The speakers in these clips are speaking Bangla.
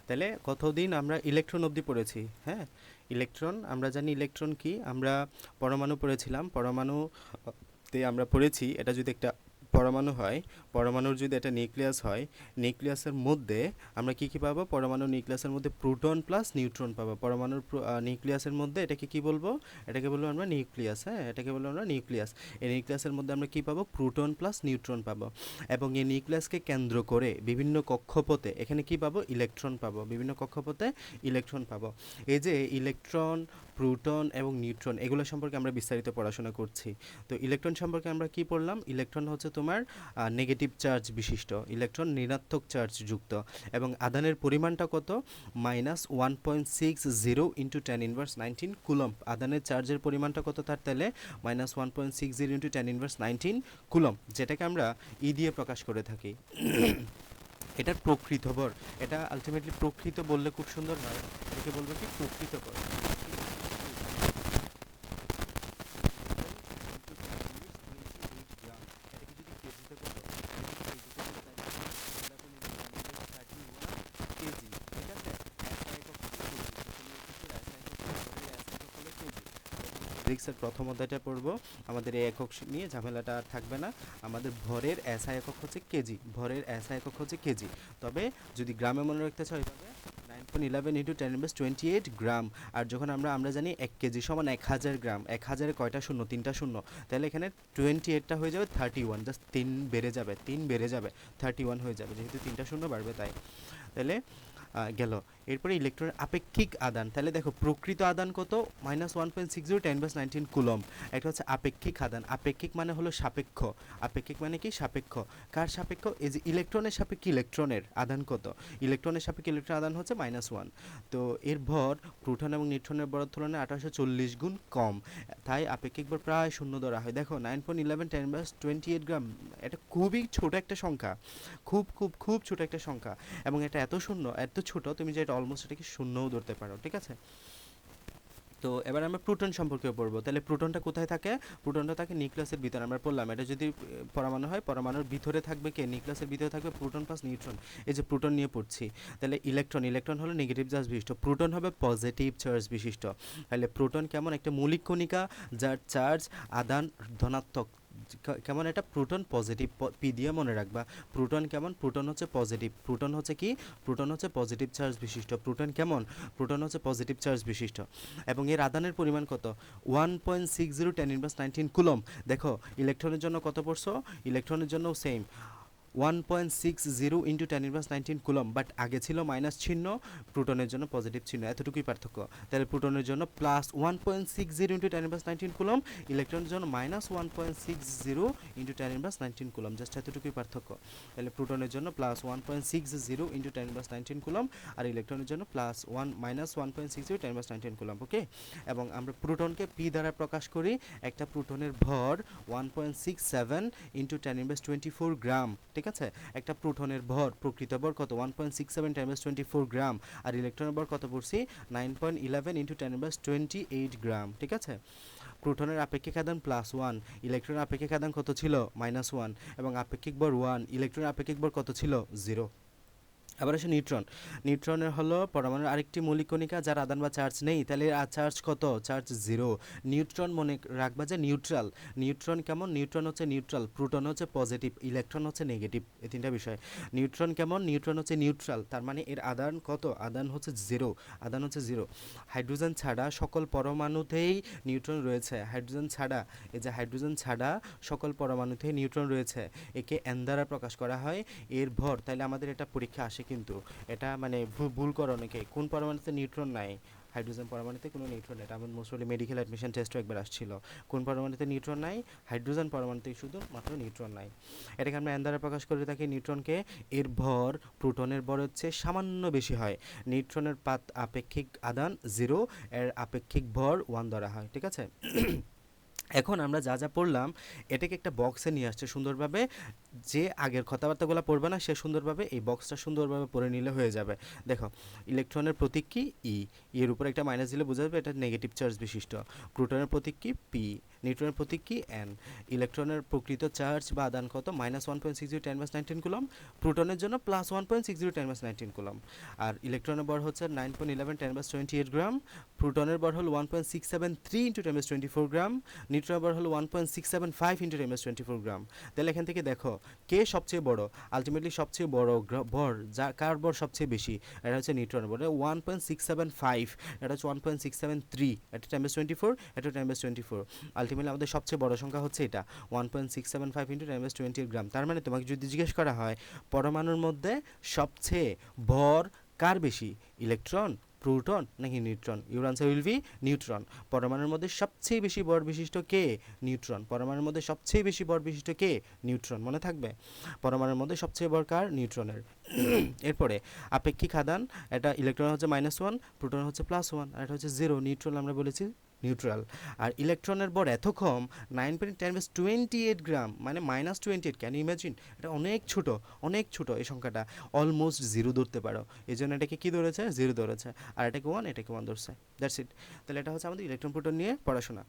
তাহলে কতদিন আমরা ইলেকট্রন অবধি পড়েছি? হ্যাঁ, ইলেকট্রন আমরা জানি ইলেকট্রন কি, আমরা পরমাণু পড়েছিলাম, পরমাণুতে আমরা পড়েছি এটা যদি একটা পরমাণু হয়, পরমাণুর যদি একটা নিউক্লিয়াস হয়, নিউক্লিয়াসের মধ্যে আমরা কি কি পাবো? পরমাণুর নিউক্লিয়াসের মধ্যে প্রোটন প্লাস নিউট্রন পাবো। পরমাণুর নিউক্লিয়াসের মধ্যে এটাকে কি বলবো? এটাকে বলবো আমরা নিউক্লিয়াস। হ্যাঁ, এটাকে বলবো আমরা নিউক্লিয়াস। এই নিউক্লিয়াসের মধ্যে আমরা কি পাবো? প্রোটন প্লাস নিউট্রন পাবো। এবং এই নিউক্লিয়াসকে কেন্দ্র করে বিভিন্ন কক্ষপথে এখানে কি পাবো? ইলেকট্রন পাবো। বিভিন্ন কক্ষপথে ইলেকট্রন পাবো। এই যে ইলেকট্রন, প্রোটন এবং নিউট্রন, এগুলো সম্পর্কে আমরা বিস্তারিত পড়াশোনা করছি। তো ইলেকট্রন সম্পর্কে আমরা কি পড়লাম? ইলেকট্রন হচ্ছে তোমার নেগেটিভ চার্জ বিশিষ্ট, ইলেকট্রন ঋণাত্মক চার্জ যুক্ত, এবং আধানের পরিমাণটা কত? -1.60 ইন্টু 10⁻19 কুলম্ব। আধানের চার্জের পরিমাণটা কত তার? তাহলে -1.60 ইন্টু 10⁻19 কুলম্ব, যেটাকে আমরা দিয়ে প্রকাশ করে থাকি। এটার প্রকৃত ভর, এটা আলটিমেটলি প্রকৃত বললে খুব সুন্দর হয়, এটাকে বলবো কি? প্রকৃত ভর। ফিজিক্সের প্রথম অধ্যায়টা পড়বো, আমাদের এই একক নিয়ে ঝামেলাটা আর থাকবে না। আমাদের ভরের এসআই একক হচ্ছে কেজি, ভরের এসআই একক হচ্ছে কেজি। তবে যদি গ্রামে মনে রাখতে চাই তবে 9.11 ইন্টু 10⁻28 গ্রাম। আর যখন আমরা জানি 1 কেজি সমান 1000 গ্রাম, 1000-এ কয়টা শূন্য? 3টা শূন্য। তাহলে এখানে 28টা হয়ে যাবে 31, জাস্ট 3 বেড়ে যাবে, 3 বেড়ে যাবে, 31 হয়ে যাবে, যেহেতু 3টা শূন্য বাড়বে তাই। তাহলে গেল। এরপরে ইলেকট্রনের আপেক্ষিক আদান, তাহলে দেখো প্রকৃত আদান কত? -1.60 10⁻19 কুলম্ব। একটা হচ্ছে আপেক্ষিক আদান। আপেক্ষিক মানে হলো সাপেক্ষ। আপেক্ষিক মানে কি? সাপেক্ষ। কার সাপেক্ষ? এই যে ইলেকট্রনের সাপেক্ষে ইলেকট্রনের আদান কত? ইলেকট্রনের সাপেক্ষে ইলেকট্রনের আদান হচ্ছে -1। তো এর ভর প্রোটন এবং নিউট্রনের ভরের তুলনায় 1840 গুণ কম, তাই আপেক্ষিক ভর প্রায় শূন্য ধরা হয়। দেখো 9.11 10⁻28 গ্রাম, এটা খুবই ছোট একটা সংখ্যা, খুব খুব খুব ছোট একটা সংখ্যা, এবং এটা এত শূন্য, এত ছোট, তুমি যে এটা অলমোস্ট এটাকে শূন্যও ধরতে পারো, ঠিক আছে? তো এবার আমরা প্রোটন সম্পর্কে পড়বো। তাহলে প্রোটনটা কোথায় থাকে? প্রোটনটা থাকে নিউক্লিয়াসের ভিতরে, আমরা পড়লাম। এটা যদি পরমাণু হয়, পরমাণুর ভিতরে থাকবে কে? নিউক্লিয়াসের ভিতরে থাকবে প্রোটন প্লাস নিউট্রন। এই যে প্রোটন নিয়ে পড়ছি। তাহলে ইলেকট্রন, ইলেকট্রন হলো নেগেটিভ চার্জ বিশিষ্ট, প্রোটন হবে পজিটিভ চার্জ বিশিষ্ট। তাহলে প্রোটন কেমন? একটা মৌলিক কণিকা যার চার্জ আদান ধনাত্মক। কেমন? এটা প্রোটন পজিটিভ, পি দিয়ে মনে রাখবা। প্রোটন কেমন? প্রোটন হচ্ছে পজিটিভ। প্রোটন হচ্ছে কি? প্রোটন হচ্ছে পজিটিভ চার্জ বিশিষ্ট। প্রোটন কেমন? প্রোটন হচ্ছে পজিটিভ চার্জ বিশিষ্ট। এবং এর আদানের পরিমাণ কত? 1.60 10⁻19 কুলম্ব। দেখো ইলেকট্রনের জন্য কত পড়ছো? ইলেকট্রনের জন্য সেম 1.60 ইন্টু 10⁻19 কুলম্ব, বাট আগে ছিল মাইনাস চিহ্ন, প্রোটনের জন্য পজিটিভ চিহ্ন, এতটুকুই পার্থক্য। তাহলে প্রোটনের জন্য +1.60 ইন্টু 10⁻19 কুলম্ব, ইলেকট্রনের জন্য -1.60 ইন্টু 10⁻19 কুলম্ব, জাস্ট এতটুকুই পার্থক্য। তাহলে প্রোটনের জন্য +1.60 ইন্টু 10⁻19 কুলম্ব, আর ইলেকট্রনের জন্য -1.60 10⁻19 কুলম্ব। ওকে, এবং আমরা প্রোটনকে পি দ্বারা প্রকাশ করি। একটা প্রোটনের ভর 1.67 ইন্টু 10⁻24 গ্রাম, ঠিক আছে? একটা প্রোটনের ভর, প্রকৃত ভর কত? 1.67 10⁻24 গ্রাম। আর ইলেকট্রনের ভর কত পড়ছি? 9.11 ইন্টু 10⁻28 গ্রাম, ঠিক আছে? প্রোটনের আপেক্ষিক আদান +1, ইলেকট্রনের আপেক্ষিক আদান কত ছিল? -1, এবং আপেক্ষিক ভর 1, ইলেকট্রনের আপেক্ষিক ভর কত ছিল? 0। আবার আসে নিউট্রন। নিউট্রনের হলো পরমাণুর আরেকটি মৌলিক কণিকা যার আদান বা চার্জ নেই। তাহলে আর চার্জ কত? চার্জ 0। নিউট্রন মনে রাখবা যে নিউট্রাল। নিউট্রন কেমন? নিউট্রন হচ্ছে নিউট্রাল, প্রোটন হচ্ছে পজিটিভ, ইলেকট্রন হচ্ছে নেগেটিভ, এই তিনটা বিষয়। নিউট্রন কেমন? নিউট্রন হচ্ছে নিউট্রাল, তার মানে এর আদান কত? আদান হচ্ছে 0। আদান হচ্ছে 0। হাইড্রোজেন ছাড়া সকল পরমাণুতেই নিউট্রন রয়েছে। হাইড্রোজেন ছাড়া, এই যে হাইড্রোজেন ছাড়া সকল পরমাণুতেই নিউট্রন রয়েছে। একে এন দ্বারা প্রকাশ করা হয়। এর ভর, তাহলে আমাদের এটা পরীক্ষা আসে, কিন্তু এটা মানে ভুল করো অনেকে। কোন পরমাণুতে নিউট্রন নাই? হাইড্রোজেন পরমাণুতে কোনো নিউট্রন নেই। আমার মোস্টলি মেডিকেল অ্যাডমিশন টেস্টও একবার আসছিল। কোন পরমাণুতে নিউট্রন নাই? হাইড্রোজেন পরমাণুতে শুধু মাত্র নিউট্রন নাই। এটাকে আমরা এন দ্বারা প্রকাশ করে থাকি নিউট্রনকে। এর ভর প্রোটনের ভর হচ্ছে সামান্য বেশি হয়। নিউট্রনের আপেক্ষিক আদান 0, এর আপেক্ষিক ভর 1 ধরা হয়, ঠিক আছে? এখন আমরা যা যা পড়লাম এটাকে একটা বক্সে নিয়ে আসছে সুন্দরভাবে, যে আগের কথাবার্তাগুলো পড়বে না সে সুন্দরভাবে এই বক্সটা সুন্দরভাবে পড়ে নিলে হয়ে যাবে। দেখো, ইলেকট্রনের প্রতীক কি ই, এর উপর একটা মাইনাস দিলে বোঝা যাবে এটা নেগেটিভ চার্জ বিশিষ্ট। প্রোটনের প্রতীক কি পি, নিউট্রনের প্রতীক কি এন। ইলেকট্রনের প্রকৃত চার্জ বা আদান কত -1.60 × 10⁻¹৯ কুলম, প্রোটনের জন্য +1.60 × 10⁻¹৯ কুলম। আর ইলেকট্রনের ভর হচ্ছে 9.11 × 10⁻28 গ্রাম, প্রোটনের ভর হলো 1.673 × 10⁻24 গ্রাম, নিউট্রনের ভর হলো 1.675 × 10⁻24 গ্রাম। তাহলে এখান থেকে দেখো কে সবচেয়ে বড়, আলটিমেটলি সবচেয়ে বড় ভর যা কার ভর সবচেয়ে বেশি, এটা হচ্ছে নিউট্রনের ভর 1.675, এটা হচ্ছে 1.673, এটা 10⁻24, এটা 10⁻24। আলটিমেটলি আমাদের সবচেয়ে বড় সংখ্যা হচ্ছে এটা 1.675 × 10⁻28 গ্রাম। তার মানে তোমাকে যদি জিজ্ঞেস করা হয় পরমাণুর মধ্যে সবচেয়ে ভর কার বেশি, ইলেকট্রন, প্রোটন নাকি neutron, your answer will be neutron. পরমাণুর মধ্যে সবচেয়ে বেশি ভর বিশিষ্ট কে, নিউট্রন। পরমাণুর মধ্যে সবচেয়ে বেশি ভর বিশিষ্ট কে, নিউট্রন। মনে থাকবে পরমাণুর মধ্যে সবচেয়ে ভর কার, নিউট্রনের। এরপরে আপেক্ষিক আদান, এটা ইলেকট্রন হচ্ছে -1, প্রোটন হচ্ছে +1, আর এটা হচ্ছে 0, নিউট্রন আমরা বলেছি নিউট্রাল। আর ইলেকট্রনের ভর এত কম 9.10⁻28 গ্রাম, মানে -28, ক্যান ইউ ইমাজিন, এটা অনেক ছোট, অনেক ছোট এই সংখ্যাটা, অলমোস্ট 0 ধরতে পারো, এই জন্য এটাকে কী ধরেছে, 0 ধরেছে, আর এটাকে 1, এটাকে 1 ধরছে, দ্যাটস ইট। তাহলে এটা হচ্ছে আমাদের ইলেকট্রন প্রোটন নিয়ে পড়াশোনা।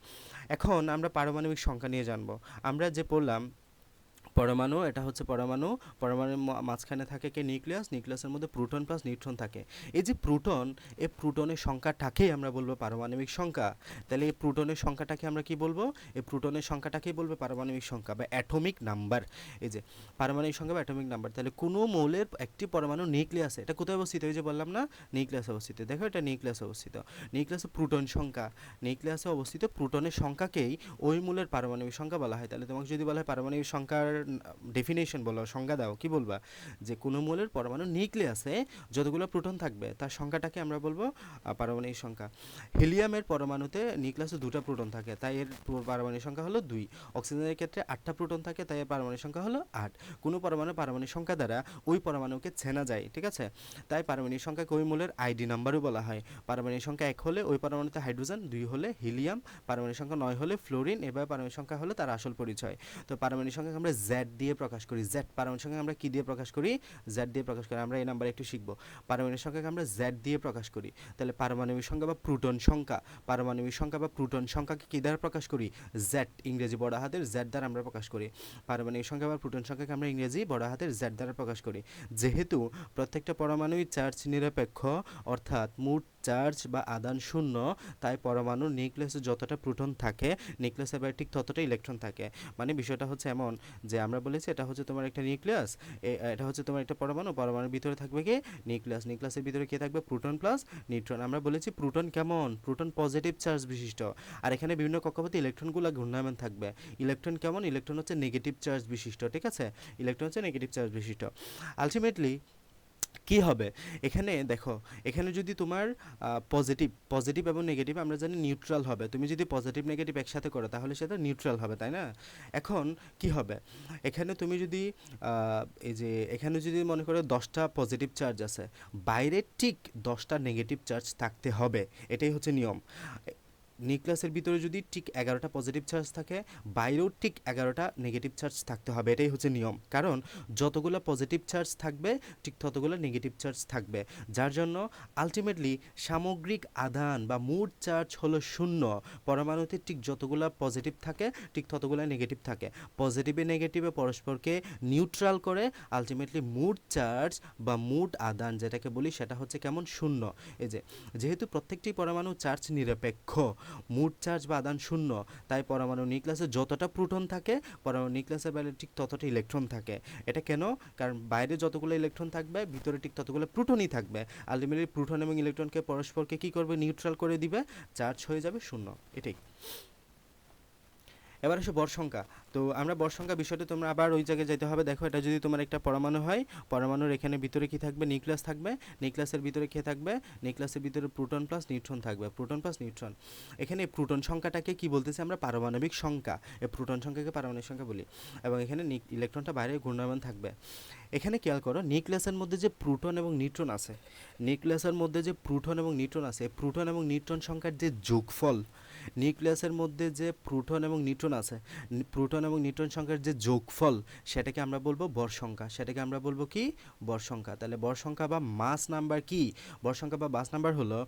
এখন আমরা পারমাণবিক সংখ্যা নিয়ে জানবো। আমরা যে পড়লাম পরমাণু, এটা হচ্ছে পরমাণু, পরমাণুর মাঝখানে থাকে কে, নিউক্লিয়াস, নিউক্লিয়াসের মধ্যে প্রোটন প্লাস নিউট্রন থাকে। এই যে প্রোটন, এই প্রোটনের সংখ্যাটাকেই আমরা বলবো পারমাণবিক সংখ্যা। তাহলে এই প্রোটনের সংখ্যাটাকে আমরা কি বলবো, এই প্রোটনের সংখ্যাটাকেই বলবো পারমাণবিক সংখ্যা বা অ্যাটমিক নাম্বার। এই যে পারমাণবিক সংখ্যা বা অ্যাটমিক নাম্বার। তাহলে কোনো মৌলের একটি পরমাণু নিউক্লিয়াসে, এটা কোথায় অবস্থিত, এই যে বললাম না নিউক্লিয়াসে অবস্থিত, দেখো এটা নিউক্লিয়াসে অবস্থিত, নিউক্লিয়াসে প্রোটন সংখ্যা, নিউক্লিয়াসে অবস্থিত প্রোটনের সংখ্যাকেই ওই মূলের পারমাণবিক সংখ্যা বলা হয়। তাহলে তোমাকে যদি বলা হয় পারমাণবিক সংখ্যার ডেফিনেশন বলো, সংজ্ঞা দাও, কি বলবা, যে কোনো মূলের পরমাণু নিউক্লিয়াসে যতগুলো প্রোটন থাকবে তার সংখ্যাটাকে আমরা বলবো পারমাণবিক সংখ্যা। হিলিয়ামের পরমাণুতে নিউক্লিয়াসে 2টা প্রোটন থাকে, তাই এর পারমাণবিক সংখ্যা হলো 2। অক্সিজেনের ক্ষেত্রে 8টা প্রোটন থাকে, তাই এর পারমাণবিক সংখ্যা হলো 8। কোনো পারমাণবিক সংখ্যা দ্বারা ওই পরমাণুকে চেনা যায়, ঠিক আছে, তাই পারমাণবিক সংখ্যাকে ওই মূলের আইডি নাম্বারও বলা হয়। পারমাণবিক সংখ্যা 1 হলে ওই পরমাণুতে হাইড্রোজেন, 2 হলে হিলিয়াম, পারমাণবিক সংখ্যা 9 হলে ফ্লোরিন, এভাবে পারমাণবিক সংখ্যা হলো তার আসল পরিচয়। তো পারমাণবিক সংখ্যাকে আমরা জেড দিয়ে প্রকাশ করি, জেড। পারমাণবিক সংখ্যা আমরা কি দিয়ে প্রকাশ করি, জেড দিয়ে প্রকাশ করি। আমরা এই নাম্বার একটু শিখবো, পারমাণবিক সংখ্যাকে আমরা জেড দিয়ে প্রকাশ করি। তাহলে পারমাণবিক সংখ্যা বা প্রোটন সংখ্যা, পারমাণবিক সংখ্যা বা প্রোটন সংখ্যাকে কি দ্বারা প্রকাশ করি, জেড, ইংরেজি বড় হাতের জেড দ্বারা আমরা প্রকাশ করি। পারমাণবিক সংখ্যা বা প্রোটন সংখ্যাকে আমরা ইংরেজি বড় হাতের জেড দ্বারা প্রকাশ করি। যেহেতু প্রত্যেকটা পরমাণুই চার্জ নিরপেক্ষ, অর্থাৎ মোট চার্জ বা আদান শূন্য, তাই পরমাণুর নিউক্লিয়াসে যতটা প্রোটন থাকে নিউক্লিয়াসের বাইরে ঠিক ততটা ইলেকট্রন থাকে। মানে বিষয়টা হচ্ছে এমন যে আমরা বলেছি এটা হচ্ছে তোমার একটা নিউক্লিয়াস, এটা হচ্ছে তোমার একটা পরমাণু, পরমাণুর ভিতরে থাকবে কি, নিউক্লিয়াস, নিউক্লিয়াসের ভিতরে কে থাকবে, প্রোটন প্লাস নিউট্রন। আমরা বলেছি প্রোটন কেমন, প্রোটন পজিটিভ চার্জ বিশিষ্ট। আর এখানে বিভিন্ন কক্ষপথে ইলেকট্রনগুলো ঘূর্ণায়মান থাকবে। ইলেকট্রন কেমন, ইলেকট্রন হচ্ছে নেগেটিভ চার্জ বিশিষ্ট, ঠিক আছে, ইলেকট্রন হচ্ছে নেগেটিভ চার্জ বিশিষ্ট। আলটিমেটলি কি হবে, এখানে দেখো, এখানে যদি তোমার পজিটিভ, পজিটিভ এবং নেগেটিভ আমরা জানি নিউট্রাল হবে, তুমি যদি পজিটিভ নেগেটিভ একসাথে করো তাহলে সেটা নিউট্রাল হবে, তাই না। এখন কি হবে, এখানে তুমি যদি এই যে এখানে যদি মনে করো 10টা পজিটিভ চার্জ আছে, বাইরে ঠিক 10টা নেগেটিভ চার্জ থাকতে হবে, এটাই হচ্ছে নিয়ম। নিউক্লিয়াসের ভিতরে যদি ঠিক 11টা পজিটিভ চার্জ থাকে, বাইরেও ঠিক 11টা নেগেটিভ চার্জ থাকতে হবে, এটাই হচ্ছে নিয়ম। কারণ যতগুলো পজিটিভ চার্জ থাকবে ঠিক ততগুলো নেগেটিভ চার্জ থাকবে, যার জন্য আলটিমেটলি সামগ্রিক আধান বা মোট চার্জ হলো 0। পরমাণুতে ঠিক যতগুলো পজিটিভ থাকে ঠিক ততগুলো নেগেটিভ থাকে, পজিটিভে নেগেটিভে পরস্পরকে নিউট্রাল করে আলটিমেটলি মোট চার্জ বা মোট আধান যেটাকে বলি সেটা হচ্ছে কেমন, 0। এই যে যেহেতু প্রত্যেকটি পরমাণু চার্জ নিরপেক্ষ, মোট চার্জ বা আদান 0, তাই পরমাণু নিউক্লিয়াসে যতটা প্রোটন থাকে পরমাণু নিউক্লিয়াসের বাইরে ঠিক ততটা ইলেকট্রন থাকে। এটা কেন, কারণ বাইরে যতগুলো ইলেকট্রন থাকবে ভিতরে ঠিক ততগুলো প্রোটনই থাকবে। আলটিমেটলি প্রোটন এবং ইলেকট্রনকে পরস্পরকে কি করবে, নিউট্রাল করে দিবে, চার্জ হয়ে যাবে 0, এটাই। এবার আসে বর সংখ্যা। তো আমরা বর সংখ্যা বিষয়টা তোমরা আবার ওই জায়গায় যেতে হবে। দেখো এটা যদি তোমার একটা পরমাণু হয়, পরমাণুর এখানে ভিতরে কি থাকবে, নিউক্লিয়াস থাকবে, নিউক্লিয়াসের ভিতরে কে থাকবে, নিউক্লিয়াসের ভিতরে প্রোটন প্লাস নিউট্রন থাকবে, প্রোটন প্লাস নিউট্রন। এখানে প্রোটন সংখ্যাটাকে কি বলতেছি আমরা, পারমাণবিক সংখ্যা। এই প্রোটন সংখ্যাকে পারমাণবিক সংখ্যা বলি, এবং এখানে ইলেকট্রনটা বাইরে ঘূর্ণায়মান থাকবে। এখানে খেয়াল করো নিউক্লিয়াসের মধ্যে যে প্রোটন এবং নিউট্রন আছে, নিউক্লিয়াসের মধ্যে যে প্রোটন এবং নিউট্রন আছে, প্রোটন এবং নিউট্রন সংখ্যার যে যোগফল, নিউক্লিয়াসের মধ্যে যে প্রোটন এবং নিউট্রন আছে, প্রোটন এবং নিউট্রন সংখ্যার যে যোগফল সেটাকে আমরা বলবো ভর সংখ্যা, সেটাকে আমরা বলবো কি ভর সংখ্যা। তাহলে ভর সংখ্যা বা মাস নাম্বার কি, ভর সংখ্যা বা মাস নাম্বার হলো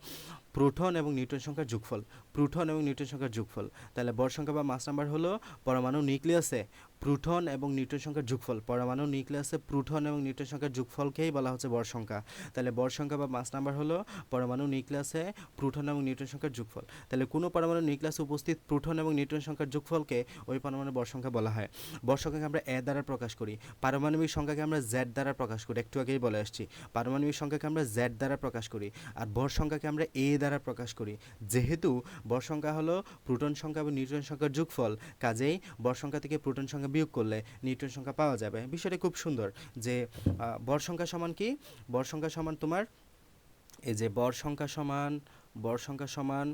প্রোটন এবং নিউট্রন সংখ্যার যোগফল, প্রোটন এবং নিউট্রন সংখ্যার যোগফল। তাহলে ভর সংখ্যা বা মাস নাম্বার হলো পরমাণু নিউক্লিয়াসে প্রোটন এবং নিউট্রন সংখ্যার যোগফল, পরমাণু নিউক্লিয়াসে প্রোটন এবং নিউট্রন সংখ্যার যোগফলকেই বলা হচ্ছে ভর সংখ্যা। তাহলে ভর সংখ্যা বা মাস নাম্বার হলো পরমাণু নিউক্লিয়াসে প্রোটন এবং নিউট্রন সংখ্যার যোগফল। তাহলে কোনো পরমাণু নিউক্লিয়াসে উপস্থিত প্রোটন এবং নিউট্রন সংখ্যার যোগফলকে ওই পরমাণুর ভর সংখ্যা বলা হয়। ভর সংখ্যাকে আমরা এ দ্বারা প্রকাশ করি, পারমাণবিক সংখ্যাকে আমরা জেড দ্বারা প্রকাশ করি, একটু আগেই বলে আসছি পারমাণবিক সংখ্যাকে আমরা জেড দ্বারা প্রকাশ করি, আর ভর সংখ্যাকে আমরা এ দ্বারা প্রকাশ করি। যেহেতু ভর সংখ্যা হলো প্রোটন সংখ্যা এবং নিউট্রন সংখ্যার যোগফল, কাজেই ভর সংখ্যা থেকে প্রোটন সংখ্যা বিয়োগ করলে নিউট্রন সংখ্যা পাওয়া যাবে। বিষয়টা খুব সুন্দর যে ভর সংখ্যা সমান কি, ভর সংখ্যা সমান তোমার এই যে ভর সংখ্যা সমান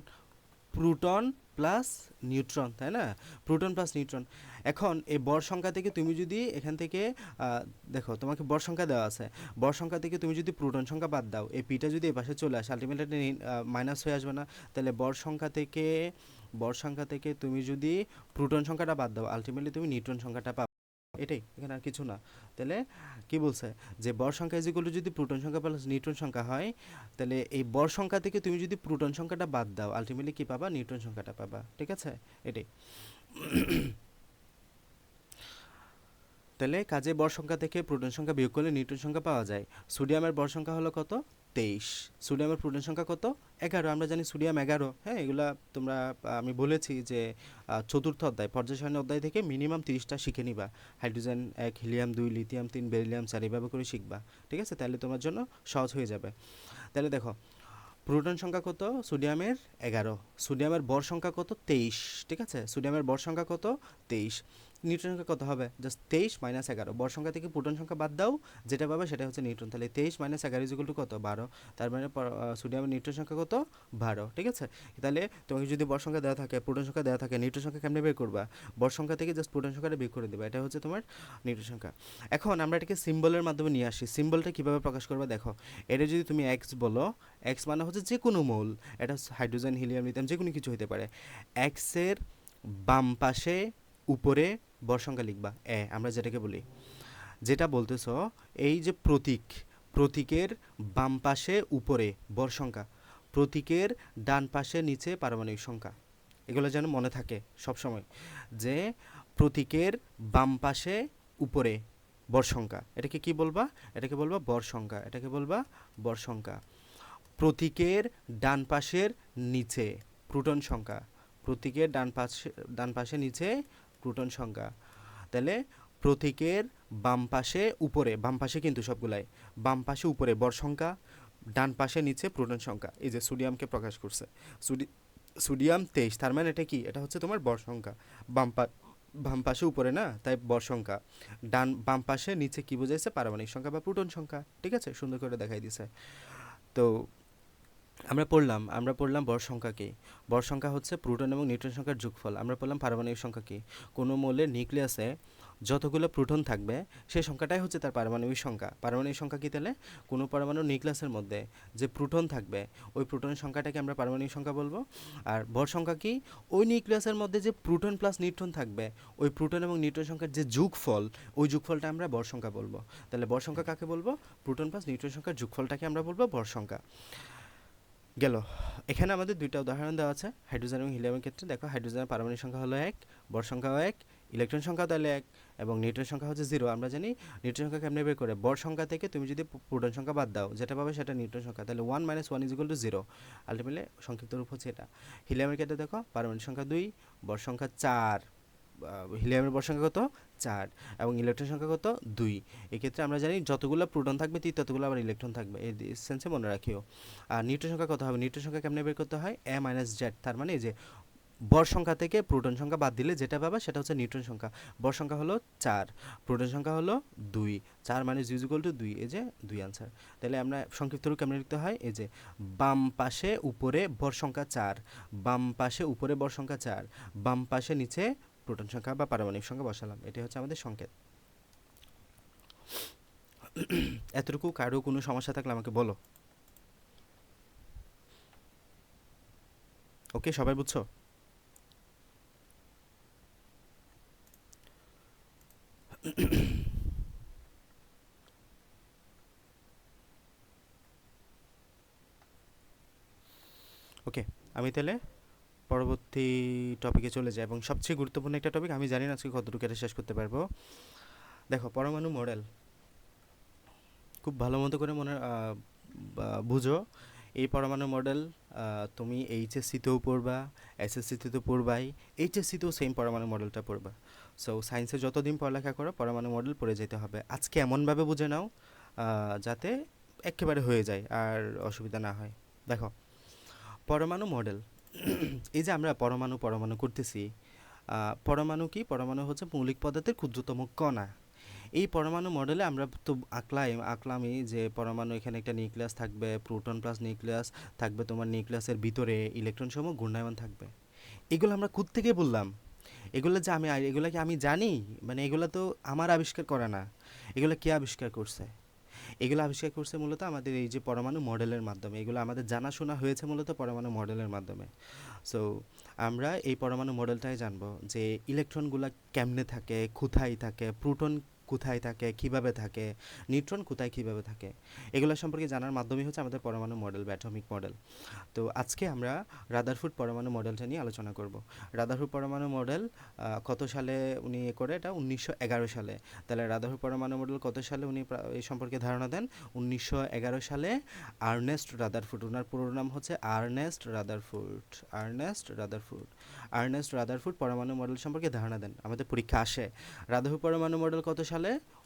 প্রোটন প্লাস নিউট্রন, তাই না, প্রোটন প্লাস নিউট্রন। এখন এই ভর সংখ্যা থেকে তুমি যদি এখান থেকে দেখো তোমাকে ভর সংখ্যা দেওয়া আছে, ভর সংখ্যা থেকে তুমি যদি প্রোটন সংখ্যা বাদ দাও, এই পিটা যদি এই পাশে চলে আসে আলটিমেটলি মাইনাস হয়ে আসবে না। তাহলে ভর সংখ্যা থেকে তুমি যদি প্রোটন সংখ্যাটা বাদ দাও আলটিমেটলি তুমি নিউট্রন সংখ্যাটা পাবে, এটাই, এখানে আর কিছু না। তাহলে কি বলছে যে ভর সংখ্যা ইজ ইকুয়াল টু যদি প্রোটন সংখ্যা প্লাস নিউট্রন সংখ্যা হয়, তাহলে এই ভর সংখ্যা থেকে তুমি যদি প্রোটন সংখ্যাটা বাদ দাও আলটিমেটলি কি পাবা, নিউট্রন সংখ্যাটা পাবা। ঠিক আছে, এটাই। তাহলে কাজে ভর সংখ্যা থেকে প্রোটন সংখ্যা বিয়োগ করলে নিউট্রন সংখ্যা পাওয়া যায়। সোডিয়ামের ভর সংখ্যা হলো কত, 23। সোডিয়ামের প্রোটন সংখ্যা কত, 11। আমরা জানি সোডিয়াম 11। হ্যাঁ, এগুলা তোমরা আমি বলেছি যে চতুর্থ অধ্যায় পর্যায় সারণী অধ্যায় থেকে মিনিমাম 30টা শিখে নিবা। হাইড্রোজেন 1, হিলিয়াম 2, লিথিয়াম 3, বেরিলিয়াম 4 এইভাবে করে শিখবা। ঠিক আছে, তাহলে তোমার জন্য সহজ হয়ে যাবে। তাহলে দেখো প্রোটন সংখ্যা কত, সোডিয়ামের 11, সোডিয়ামের ভর সংখ্যা কত, 23। ঠিক আছে, সোডিয়ামের ভর সংখ্যা কত, 23। নিউট্রন সংখ্যা কত হবে, জাস্ট 23 মাইনাস 11, ভর সংখ্যা থেকে প্রোটন সংখ্যা বাদ দাও, যেটা পাবে সেটা হচ্ছে নিউট্রন। তাহলে 23 মাইনাস 11 ইকুয়াল টু কত, 12। তার মানে সোডিয়ামের নিউট্রন সংখ্যা কত, 12। ঠিক আছে, তাহলে তোমাকে যদি ভর সংখ্যা দেওয়া থাকে, প্রোটন সংখ্যা দেওয়া থাকে, নিউট্রন সংখ্যা কেমনে বের করবা, ভর সংখ্যা থেকে জাস্ট প্রোটন সংখ্যাটা বের করে দেবে, এটা হচ্ছে তোমার নিউট্রন সংখ্যা। এখন আমরা এটাকে সিম্বলের মাধ্যমে নিয়ে আসি। সিম্বলটা কীভাবে প্রকাশ করবা দেখো, এটা যদি তুমি এক্স বলো, এক্স মানে হচ্ছে যে কোনো মৌল, এটা হাইড্রোজেন, হিলিয়াম, লিথিয়াম যে কোনো কিছু হতে পারে। এক্সের বাম পাশে উপরে ভর সংখ্যা লিখবা এ, আমরা যেটাকে বলি, যেটা বলতেছ এই যে প্রতীকের বাম পাশে উপরে ভর সংখ্যা, প্রতীকের ডান পাশে নিচে পারমাণবিক সংখ্যা, এগুলো যেন মনে থাকে সব সময়, যে প্রতীকের বাম পাশে উপরে ভর সংখ্যা, এটাকে কি বলবা, এটাকে বলবা ভর সংখ্যা, এটাকে বলবা ভর সংখ্যা। প্রতীকের ডান পাশের নিচে প্রোটন সংখ্যা, প্রতীকের ডান পাশে নিচে প্রোটন সংখ্যা। তাহলে প্রতীকের বাম পাশে উপরে, বাম পাশে কিন্তু সবগুলাই, বাম পাশে উপরে ভর সংখ্যা, ডান পাশে নিচে প্রোটন সংখ্যা। এই যে সোডিয়ামকে প্রকাশ করছে, সোডিয়াম 23, তার মানে এটা কি, এটা হচ্ছে তোমার ভর সংখ্যা। বাম পাশে উপরে না, তাই ভর সংখ্যা। বাম পাশে নিচে কি বোঝাইছে, পারমাণবিক সংখ্যা বা প্রোটন সংখ্যা। ঠিক আছে, সুন্দর করে দেখাই দিছে। তো আমরা পড়লাম ভর সংখ্যা কি, ভর সংখ্যা হচ্ছে প্রোটন এবং নিউট্রন সংখ্যার যোগফল। আমরা পড়লাম পারমাণবিক সংখ্যা কি, কোনো মৌলের নিউক্লিয়াসে যতগুলো প্রোটন থাকবে সেই সংখ্যাটাই হচ্ছে তার পারমাণবিক সংখ্যা। পারমাণবিক সংখ্যা কি, তাহলে কোনো পরমাণুর নিউক্লিয়াসের মধ্যে যে প্রোটন থাকবে ওই প্রোটনের সংখ্যাটাকে আমরা পারমাণবিক সংখ্যা বলবো। আর ভর সংখ্যা কি, ওই নিউক্লিয়াসের মধ্যে যে প্রোটন প্লাস নিউট্রন থাকবে ওই প্রোটন এবং নিউট্রন সংখ্যার যে যোগফল, ওই যোগফলটা আমরা ভর সংখ্যা বলবো। তাহলে ভর সংখ্যা কাকে বলবো, প্রোটন প্লাস নিউট্রন সংখ্যার যোগফলটাকে আমরা বলবো ভর সংখ্যা। গেল, এখানে আমাদের দুইটা উদাহরণ দেওয়া আছে হাইড্রোজেন এবং হিলিয়ামের ক্ষেত্রে। দেখো হাইড্রোজেনের পারমাণবিক সংখ্যা হলো 1, ভর সংখ্যাও 1, ইলেকট্রন সংখ্যা তাহলে 1, এবং নিউট্রন সংখ্যা হচ্ছে 0। আমরা জানি নিউট্রন সংখ্যা কেমনে বের করে, ভর সংখ্যা থেকে তুমি যদি প্রোটন সংখ্যা বাদ দাও যেটা পাবে সেটা নিউট্রন সংখ্যা। তাহলে 1 - 1 = 0, আলটিমেটলি সংক্ষিপ্ত রূপ হচ্ছে এটা। হিলিয়ামের ক্ষেত্রে দেখো পারমাণবিক সংখ্যা 2, ভর সংখ্যা 4, হিলিয়ামের ভর সংখ্যা কত, 4, এবং ইলেকট্রন সংখ্যা কত, 2। এক্ষেত্রে আমরা জানি যতগুলো প্রোটন থাকবে ঠিক ততগুলো আবার ইলেকট্রন থাকবে, এই সেন্সে মনে রাখিও। আর নিউট্রন সংখ্যা কত হবে, নিউট্রন সংখ্যা কেমনে বের করতে হয়, a - z, তার মানে এই যে ভর সংখ্যা থেকে প্রোটন সংখ্যা বাদ দিলে যেটা পাবা সেটা হচ্ছে নিউট্রন সংখ্যা। ভর সংখ্যা হলো 4, প্রোটন সংখ্যা হলো 2, 4 - u = 2, এই যে 2 আনসার। তাহলে আমরা সংক্ষিপ্ত রূপ কেমনে লিখতে হয়, এই যে বাম পাশে উপরে ভর সংখ্যা 4, বাম পাশে উপরে ভর সংখ্যা 4, বাম পাশে নিচে প্রোটন সংখ্যা বা পারমাণবিক সংখ্যা বসালাম, এটাই হচ্ছে আমাদের সংকেত। এতটুকু কারো কোনো সমস্যা থাকলে আমাকে বলো। ওকে, সবাই বুঝছো? ওকে, আমি তাহলে পরবর্তী টপিকে চলে যাই, এবং সবচেয়ে গুরুত্বপূর্ণ একটা টপিক, আমি জানি না আজকে কতটুকু এটা শেষ করতে পারবো। দেখো, পরমাণু মডেল খুব ভালো মতো করে বুঝো। এই পরমাণু মডেল তুমি এইচএসসিতেও পড়বা, এসএসসিতে পড়বাই, এইচএসসিতেও সেম পরমাণু মডেলটা পড়বা। সো সায়েন্সে যতদিন পড়ালেখা করো পরমাণু মডেল পড়ে যেতে হবে। আজকে এমনভাবে বুঝে নাও যাতে একেবারে হয়ে যায় আর অসুবিধা না হয়। দেখো, পরমাণু মডেল এই যে আমরা পরমাণু পরমাণু করতেছি, পরমাণু কি? পরমাণু হচ্ছে মৌলিক পদার্থের ক্ষুদ্রতম কণা। এই পরমাণু মডেলে আমরা তো আঁকলামই যে পরমাণু, এখানে একটা নিউক্লিয়াস থাকবে, প্রোটন প্লাস নিউক্লিয়াস থাকবে, তোমার নিউক্লিয়াসের ভিতরে ইলেকট্রন সমূহ ঘূর্ণায়মান থাকবে। এগুলো আমরা কোত্থেকে বললাম? এগুলো কি আমি জানি? মানে এগুলো তো আমার আবিষ্কার করা না। এগুলো কে আবিষ্কার করছে? এগুলো আবিষ্কার করছে মূলত আমাদের এই যে পরমাণু মডেলের মাধ্যমে। এগুলো আমাদের জানাশোনা হয়েছে মূলত পরমাণু মডেলের মাধ্যমে। সো আমরা এই পরমাণু মডেলটাই জানবো যে ইলেকট্রনগুলো কেমনে থাকে, কোথায় থাকে, প্রোটন কোথায় থাকে, কিভাবে থাকে, নিউট্রন কোথায় কিভাবে থাকে, এগুলো সম্পর্কে জানার মাধ্যমে হচ্ছে আমাদের পরমাণু মডেল বা অ্যাটমিক মডেল। তো আজকে আমরা রাদারফোর্ড পরমাণু মডেলটা নিয়ে আলোচনা করব। রাদারফোর্ড পরমাণু মডেল কত সালে উনি করে? এটা 1911 সালে। তাহলে রাদারফোর্ড পরমাণু মডেল কত সালে উনি এই সম্পর্কে ধারণা দেন? 1911 সালে আর্নেস্ট রাদারফোর্ড। ওনার পুরো নাম হচ্ছে আর্নেস্ট রাদারফোর্ড। আর্নেস্ট রাদারফোর্ড পরমাণু মডেল সম্পর্কে ধারণা দেন। আমাদের পরীক্ষা আসে রাদারফোর্ড পরমাণু মডেল কত সালে?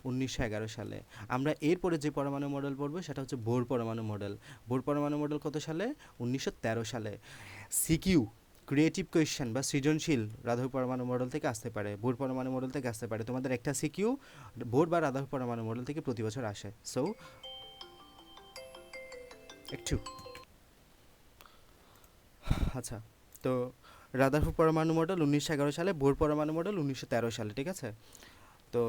1911 সালে। আমরা এরপরে যে পরমাণু মডেল পড়বো সেটা হচ্ছে বোর পরমাণু মডেল। বোর পরমাণু মডেল কত সালে? 1913 সালে। সিকিউ, ক্রিয়েটিভ কোয়েশ্চেন বা সৃজনশীল রাদারফোর্ড পরমাণু মডেল থেকে আসতে পারে, বোর পরমাণু মডেল থেকে আসতে পারে। তোমাদের একটা সিকিউ বোর বা রাদারফোর্ড পরমাণু মডেল থেকে প্রতি বছর আসে। সো একটু আচ্ছা, তো রাদারফোর্ড পরমাণু মডেল 1911 সালে, বোর পরমাণু মডেল 1913 সালে, ঠিক আছে? তো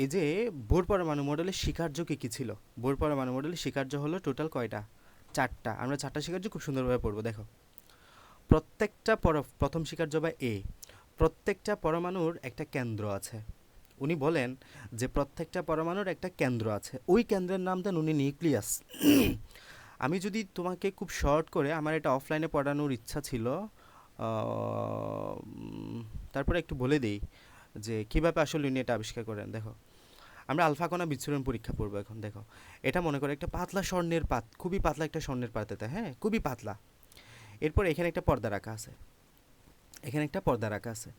এই যে বোর পরমাণু মডেলের স্বীকার্য কী কী ছিল? বোর পরমাণু মডেলের স্বীকার্য হলো টোটাল কয়টা? 4টা। আমরা 4টা স্বীকার্য খুব সুন্দরভাবে পড়বো। দেখো, প্রত্যেকটা প্রথম স্বীকার্য বা প্রত্যেকটা পরমাণুর একটা কেন্দ্র আছে। উনি বলেন যে প্রত্যেকটা পরমাণুর একটা কেন্দ্র আছে, ওই কেন্দ্রের নাম দেন উনি নিউক্লিয়াস। আমি যদি তোমাকে খুব শর্ট করে, আমার এটা অফলাইনে পড়ানোর ইচ্ছা ছিল, তারপরে একটু বলে দিই যে কীভাবে আসলে উনি এটা আবিষ্কার করেন। দেখো, আমরা আলফা কণা বিচ্ছুরণ পরীক্ষা পড়বো এখন। দেখো, এটা মনে করো একটা পাতলা স্বর্ণের পাত, খুবই পাতলা একটা স্বর্ণের পাত, এটা হ্যাঁ খুবই পাতলা। এরপর এখানে একটা পর্দা রাখা আছে,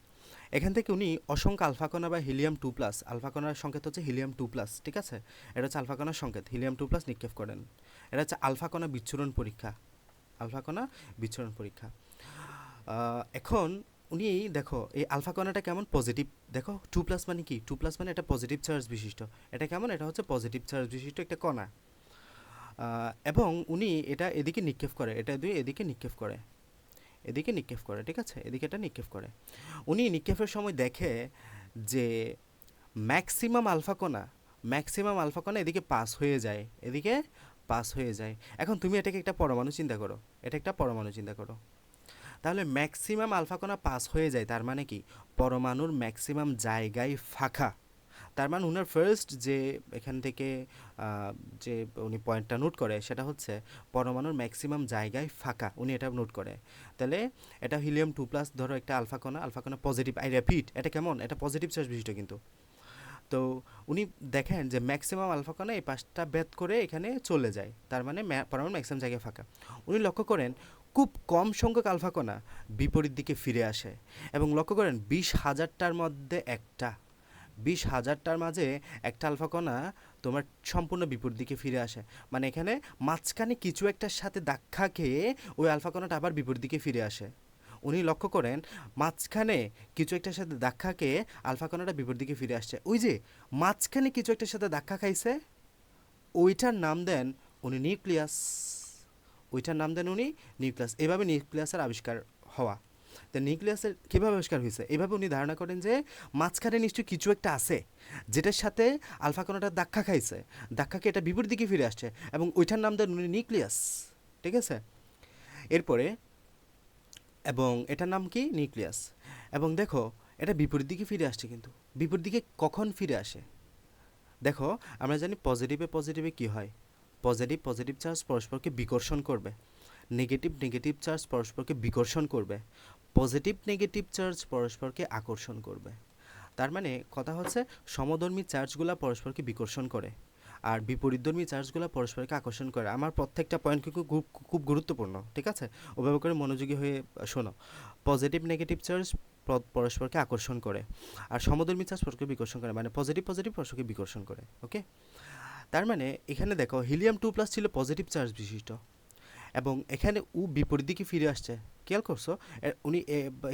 এখান থেকে উনি অসংখ্য আলফা কণা বা হিলিয়াম 2+, আলফা কণার সংকেত হচ্ছে হিলিয়াম 2+, ঠিক আছে? এটা হচ্ছে আলফা কণার সংকেত, হিলিয়াম 2+ নিক্ষেপ করেন। এটা হচ্ছে আলফা কণা বিচ্ছুরণ পরীক্ষা। এখন উনি দেখো এই আলফা কণাটা কেমন? পজিটিভ। দেখো 2+ মানে কি? 2+ মানে এটা পজিটিভ চার্জ বিশিষ্ট। এটা কেমন? এটা হচ্ছে পজিটিভ চার্জ বিশিষ্ট একটা কণা। এবং উনি এটা এদিকে নিক্ষেপ করে, এটা এদিকে নিক্ষেপ করে, ঠিক আছে? এদিকে এটা নিক্ষেপ করে। উনি নিক্ষেপের সময় দেখে যে ম্যাক্সিমাম আলফা কণা এদিকে পাস হয়ে যায়। এখন তুমি এটাকে একটা পরমাণু চিন্তা করো। তাহলে ম্যাক্সিমাম আলফা কণা পাস হয়ে যায়, তার মানে কি? পরমাণুর ম্যাক্সিমাম জায়গায় ফাঁকা। তার মানে উনার ফার্স্ট যে এখান থেকে যে উনি পয়েন্টটা নোট করে সেটা হচ্ছে পরমাণুর ম্যাক্সিমাম জায়গায় ফাঁকা, উনি এটা নোট করে। তাহলে এটা হিলিয়াম 2+, ধরো একটা আলফা কণা পজিটিভ, আই রিপিট, এটা কেমন? এটা পজিটিভ চার্জ বিশিষ্ট কিন্তু। তো উনি দেখেন যে ম্যাক্সিমাম আলফা কণা এই পাশটা ভেদ করে এখানে চলে যায়, তার মানে পরমাণুর ম্যাক্সিমাম জায়গায় ফাঁকা। উনি লক্ষ্য করেন খুব কম সংখ্যক আলফা কণা বিপরীত দিকে ফিরে আসে, এবং লক্ষ্য করেন 20,000টার মধ্যে একটা, 20,000টার মাঝে একটা আলফা কণা তোমার সম্পূর্ণ বিপরীত দিকে ফিরে আসে। মানে এখানে মাঝখানে কিছু একটার সাথে ধাক্কা খেয়ে ওই আলফা কণাটা আবার বিপরীত দিকে ফিরে আসে। উনি লক্ষ্য করেন মাঝখানে কিছু একটার সাথে ধাক্কা খেয়ে আলফা কণাটা বিপরীত দিকে ফিরে আসছে। ওই যে মাঝখানে কিছু একটার সাথে ধাক্কা খাইছে, ওইটার নাম দেন উনি নিউক্লিয়াস। এভাবে নিউক্লিয়াসের আবিষ্কার হওয়া। তা নিউক্লিয়াসের কীভাবে আবিষ্কার হয়েছে? এভাবে উনি ধারণা করেন যে মাঝখানে নিশ্চয়ই কিছু একটা আছে যেটার সাথে আলফা কণাটা ধাক্কা খাইছে, ধাক্কা খেয়ে এটা বিপরীত দিকে ফিরে আসছে, এবং ওইটার নাম দেন উনি নিউক্লিয়াস, ঠিক আছে? এরপরে এবং এটার নাম কি? নিউক্লিয়াস। এবং দেখো এটা বিপরীত দিকে ফিরে আসছে, কিন্তু বিপরীত দিকে কখন ফিরে আসে? দেখো, আমরা জানি পজিটিভে পজিটিভে কী হয়, পজিটিভ পজিটিভ চার্জ পরস্পরকে বিকর্ষণ করবে, নেগেটিভ নেগেটিভ চার্জ পরস্পরকে বিকর্ষণ করবে, পজিটিভ নেগেটিভ চার্জ পরস্পরকে আকর্ষণ করবে। তার মানে কথা হচ্ছে সমধর্মী চার্জগুলো পরস্পরকে বিকর্ষণ করে আর বিপরীতধর্মী চার্জগুলো পরস্পরকে আকর্ষণ করে। আমার প্রত্যেকটা পয়েন্ট কিন্তু খুব খুব গুরুত্বপূর্ণ, ঠিক আছে? ওভাবে করে মনোযোগী হয়ে শোনো। পজিটিভ নেগেটিভ চার্জ পরস্পরকে আকর্ষণ করে আর সমধর্মী চার্জ পরস্পরকে বিকর্ষণ করে, মানে পজিটিভ পজিটিভ পরস্পরকে বিকর্ষণ করে। ওকে, তার মানে এখানে দেখো হিলিয়াম 2+ ছিল পজিটিভ চার্জ বিশিষ্ট এবং এখানে ও বিপরীত দিকে ফিরে আসছে। খেয়াল করছো? উনি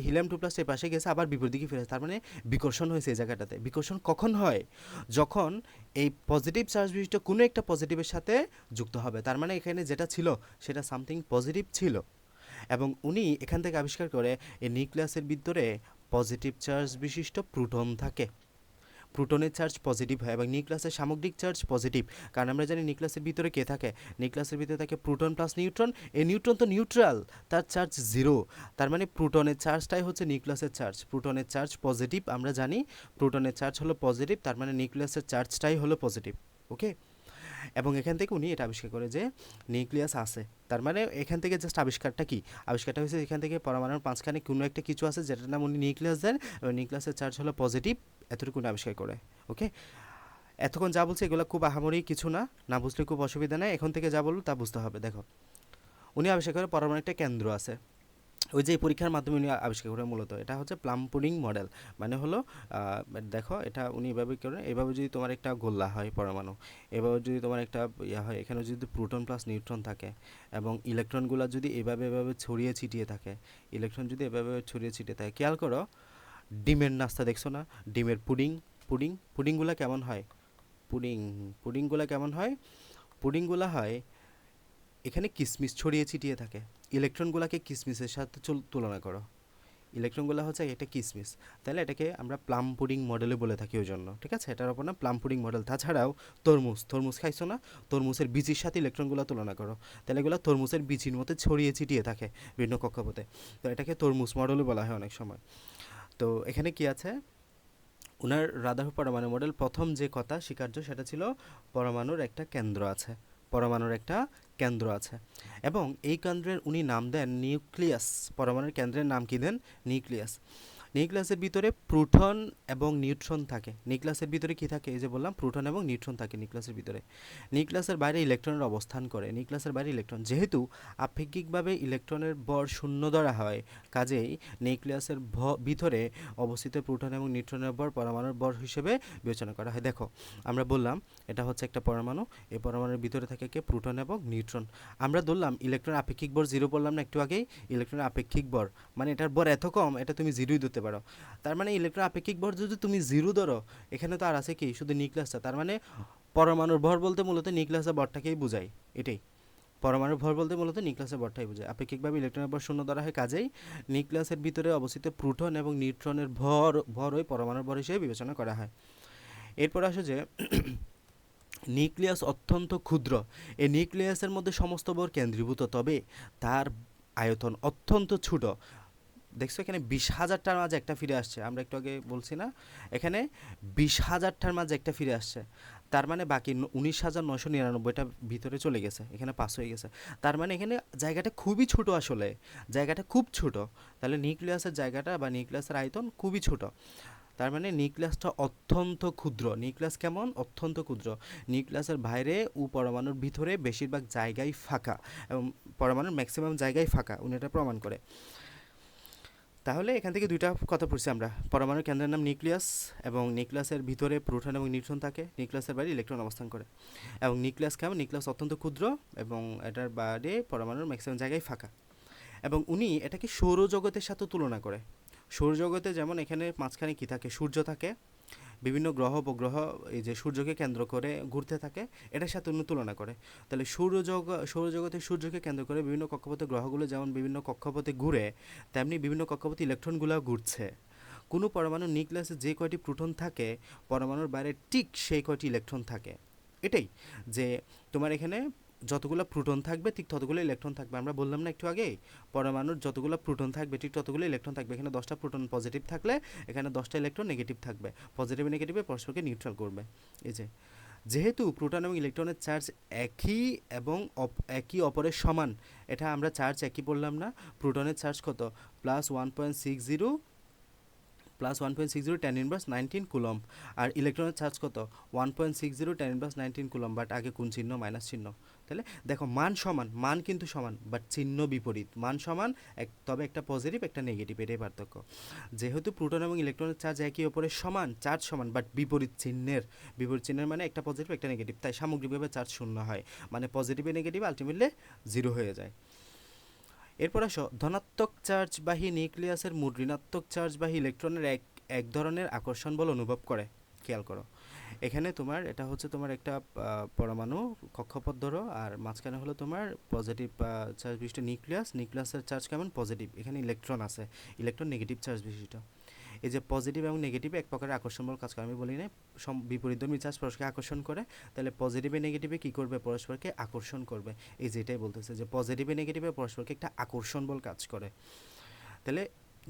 হিলিয়াম 2+ এর পাশে গেছে, আবার বিপরীত দিকে ফিরে আসছে। তার মানে বিকর্ষণ হয়েছে এই জায়গাটাতে। বিকর্ষণ কখন হয়? যখন এই পজিটিভ চার্জ বিশিষ্ট কোনো একটা পজিটিভের সাথে যুক্ত হবে। তার মানে এখানে যেটা ছিল সেটা সামথিং পজিটিভ ছিল এবং উনি এখান থেকে আবিষ্কার করে এই নিউক্লিয়াসের ভিতরে পজিটিভ চার্জ বিশিষ্ট প্রোটন থাকে। প্রোটনের চার্জ পজিটিভ হয় এবং নিউক্লিয়াসের সামগ্রিক চার্জ পজিটিভ, কারণ আমরা জানি নিউক্লিয়াসের ভিতরে কে থাকে? নিউক্লিয়াসের ভিতরে থাকে প্রোটন প্লাস নিউট্রন। এই নিউট্রন তো নিউট্রাল, তার চার্জ 0। তার মানে প্রোটনের চার্জটাই হচ্ছে নিউক্লিয়াসের চার্জ। প্রোটনের চার্জ পজিটিভ, আমরা জানি প্রোটনের চার্জ হলো পজিটিভ, তার মানে নিউক্লিয়াসের চার্জটাই হলো পজিটিভ। ওকে, এবং এখান থেকে উনি এটা আবিষ্কার করে যে নিউক্লিয়াস আছে। তার মানে এখান থেকে জাস্ট আবিষ্কারটা কি? আবিষ্কারটা হয়েছে এখান থেকে পরমাণুর মাঝখানে কোনো একটা কিছু আছে যেটার নাম উনি নিউক্লিয়াস দেন এবং নিউক্লিয়াসের চার্জ হলো পজিটিভ, এতটুকু উনি আবিষ্কার করে। ওকে, এতক্ষণ যা বলছে এগুলো খুব আহামরি কিছু না, না বুঝলে খুব অসুবিধা নেই, এখন থেকে যা বলবো তা বুঝতে হবে। দেখো, উনি আবিষ্কার করে পরমাণু একটা কেন্দ্র আছে, ওই যে পরীক্ষার মাধ্যমে উনি আবিষ্কার করে মূলত এটা হচ্ছে প্লাম পুডিং মডেল। মানে হলো দেখো এটা উনি এভাবে করেন, এভাবে যদি তোমার একটা গোল্লা হয় পরমাণু, এভাবে যদি তোমার একটা ইয়া হয়, এখানে যদি প্রোটন প্লাস নিউট্রন থাকে এবং ইলেকট্রনগুলো যদি এভাবে এভাবে ছড়িয়ে ছিটিয়ে থাকে, ইলেকট্রন যদি এভাবে ছড়িয়ে ছিটিয়ে থাকে, খেয়াল করো ডিমের নাস্তা দেখছো না? ডিমের পুডিং, পুডিংগুলো কেমন হয়? পুডিংগুলো কেমন হয়? পুডিংগুলো হয় এখানে কিসমিস ছড়িয়ে ছিটিয়ে থাকে। ইলেকট্রনগুলোকে কিসমিসের সাথে তুলনা করো, ইলেকট্রনগুলো হচ্ছে এটা কিসমিস, তাহলে এটাকে আমরা প্লাম পুডিং মডেলে বলে থাকি ওই জন্য, ঠিক আছে? এটার ওপর না প্লাম পুডিং মডেল। তাছাড়াও তরমুজ খাইছো না? তরমুজের বীজের সাথে ইলেকট্রনগুলো তুলনা করো, তাহলে এগুলো তরমুজের বীজের মধ্যে ছড়িয়ে ছিটিয়ে থাকে বিভিন্ন কক্ষপথে, তো এটাকে তরমুজ মডেলও বলা হয় অনেক সময়। তো এখানে কি আছে? ওনার রাদারফোর্ড পরমাণু মডেল প্রথম যে কথা স্বীকার্য সেটা ছিল পরমাণুর একটা কেন্দ্র আছে, পরমাণুর একটা কেন্দ্র আছে এবং এই কেন্দ্রের উনি নাম দেন নিউক্লিয়াস। পরমাণুর কেন্দ্রের নাম কি দেন? নিউক্লিয়াস। নিউক্লিয়াসের ভিতরে প্রোটন এবং নিউট্রন থাকে। নিউক্লিয়াসের ভিতরে কি থাকে? এই যে বললাম প্রোটন এবং নিউট্রন থাকে নিউক্লিয়াসের ভিতরে। নিউক্লিয়াসের বাইরে ইলেকট্রনের অবস্থান করে। নিউক্লিয়াসের বাইরে ইলেকট্রন, যেহেতু আপেক্ষিকভাবে ইলেকট্রনের ভর শূন্য ধরা হয়, কাজেই নিউক্লিয়াসের ভিতরে অবস্থিত প্রোটন এবং নিউট্রনের ভর পরমাণুর ভর হিসেবে বিবেচনা করা হয়। দেখো, আমরা বললাম এটা হচ্ছে একটা পরমাণু, এই পরমাণুর ভিতরে থাকে কে? প্রোটন এবং নিউট্রন। আমরা ধরলাম ইলেকট্রন আপেক্ষিক ভর 0 বললাম না একটু আগেই? ইলেকট্রনের আপেক্ষিক ভর মানে এটার ভর এত কম, এটা তুমি 0ই ধরতে পারো। তার মানে ইলেকট্রন আপেক্ষিক ভর যদি তুমি 0 ধরো, এখানে তো আর আছে কি? শুধু নিউক্লিয়াসটা। তার মানে পরমাণুর ভর বলতে মূলত নিউক্লিয়াসের ভরটাকেই বোঝায়। এটাই পরমাণুর ভর বলতে মূলত নিউক্লিয়াসের ভরটাই বোঝায়। আপেক্ষিকভাবে ইলেকট্রনের ভর শূন্য ধরা হয়, কাজেই নিউক্লিয়াসের ভিতরে অবস্থিত প্রোটন এবং নিউট্রনের ভর ওই পরমাণুর ভর হিসেবে বিবেচনা করা হয়। এরপর আসে যে নিউক্লিয়াস অত্যন্ত ক্ষুদ্র। এই নিউক্লিয়াসের মধ্যে সমস্ত ভর কেন্দ্রীভূত, তবে তার আয়তন অত্যন্ত ছোট। দেখছো এখানে 20,000টার মাঝে একটা ফিরে আসছে, আমরা একটু আগে বলছি না? এখানে 20,000টার মাঝে একটা ফিরে আসছে, তার মানে বাকি 19,999টা ভিতরে চলে গেছে, এখানে পাস হয়ে গেছে। তার মানে এখানে জায়গাটা খুবই ছোট, আসলে জায়গাটা খুব ছোট। তাহলে নিউক্লিয়াসের জায়গাটা বা নিউক্লিয়াসের আয়তন খুবই ছোট। তার মানে নিউক্লিয়াসটা অত্যন্ত ক্ষুদ্র। নিউক্লিয়াস কেমন? অত্যন্ত ক্ষুদ্র। নিউক্লিয়াসের বাইরে ও পরমাণুর ভিতরে বেশিরভাগ জায়গায় ফাঁকা এবং পরমাণুর ম্যাক্সিমাম জায়গায় ফাঁকা, উনি এটা প্রমাণ করে। তাহলে এখান থেকে দুইটা কথা পড়ছি আমরা, পরমাণুর কেন্দ্রের নাম নিউক্লিয়াস এবং নিউক্লিয়াসের ভিতরে প্রোটন এবং নিউট্রন থাকে, নিউক্লিয়াসের বাইরে ইলেকট্রন অবস্থান করে। এবং নিউক্লিয়াস কেমন? নিউক্লিয়াস অত্যন্ত ক্ষুদ্র এবং এটার বাইরে পরমাণুর ম্যাক্সিমাম জায়গায় ফাঁকা। এবং উনি এটাকে সৌরজগতের সাথে তুলনা করে। সৌরজগতে যেমন এখানে মাঝখানে কি থাকে? সূর্য থাকে, বিভিন্ন গ্রহ উপগ্রহ এই যে সূর্যকে কেন্দ্র করে ঘুরতে থাকে, এটার সাথে উনি তুলনা করে। তাহলে সৌরজগতে সূর্যকে কেন্দ্র করে বিভিন্ন কক্ষপথে গ্রহগুলো যেমন বিভিন্ন কক্ষপথে ঘুরে, তেমনি বিভিন্ন কক্ষপথে ইলেকট্রনগুলো ঘুরছে। কোনো পরমাণুর নিউক্লিয়াসে যে কয়টি প্রোটন থাকে, পরমাণুর বাইরে ঠিক সেই কয়টি ইলেকট্রন থাকে। এটাই যে তোমার এখানে যতগুলো প্রোটন থাকবে ঠিক ততগুলো ইলেকট্রন থাকবে। আমরা বললাম না একটু আগে, পরমাণুর যতগুলো প্রোটন থাকবে ঠিক ততগুলো ইলেকট্রন থাকবে। এখানে 10টা প্রোটন পজিটিভ থাকলে এখানে 10টা ইলেকট্রন নেগেটিভ থাকবে, পজিটিভ নেগেটিভে পরস্পরকে নিউট্রাল করবে। এই যে যেহেতু প্রোটন এবং ইলেকট্রনের চার্জ একই এবং একই অপরের সমান, এটা আমরা চার্জ একই বললাম না, প্রোটনের চার্জ কত +1.60 10 ইনভার্স 19 কুলম্ব, আর ইলেকট্রনের চার্জ কত 1.60 10 ইনভার্স 19 কুলম্ব, বাট আগে কোন চিহ্ন, মাইনাস চিহ্ন। তাহলে দেখো মান সমান, মান কিন্তু সমান, বাট চিহ্ন বিপরীত। মান সমান তবে একটা পজিটিভ একটা নেগেটিভ, এটাই পার্থক্য। যেহেতু প্রোটন এবং ইলেকট্রনের চার্জ একে অপরের সমান, চার্জ সমান, বাট বিপরীত চিহ্নের মানে একটা পজিটিভ একটা নেগেটিভ, তাই সামগ্রিকভাবে চার্জ শূন্য হয়, মানে পজিটিভে নেগেটিভ আলটিমেটলি জিরো হয়ে যায়। এরপর আসো, ধনাত্মক চার্জবাহী নিউক্লিয়াসের মোট ঋণাত্মক চার্জবাহী ইলেকট্রনের এক ধরনের আকর্ষণ বল অনুভব করে। খেয়াল করো, এখানে তোমার এটা হচ্ছে তোমার একটা পরমাণু কক্ষপথ ধরো, আর মাঝখানে হলো তোমার পজিটিভ চার্জ বিশিষ্ট নিউক্লিয়াসের চার্জ কেমন, পজিটিভ। এখানে ইলেকট্রন আছে, ইলেকট্রন নেগেটিভ চার্জ বিশিষ্ট। এই যে পজিটিভ এবং নেগেটিভে এক প্রকারের আকর্ষণ বল কাজ করে, আমি বলি না বিপরীতধর্মী চার্জ পরস্পরকে আকর্ষণ করে, তাহলে পজিটিভে নেগেটিভে কী করবে, পরস্পরকে আকর্ষণ করবে। এই যেটাই বলতেছে যে পজিটিভে নেগেটিভে পরস্পরকে একটা আকর্ষণ বল কাজ করে। তাহলে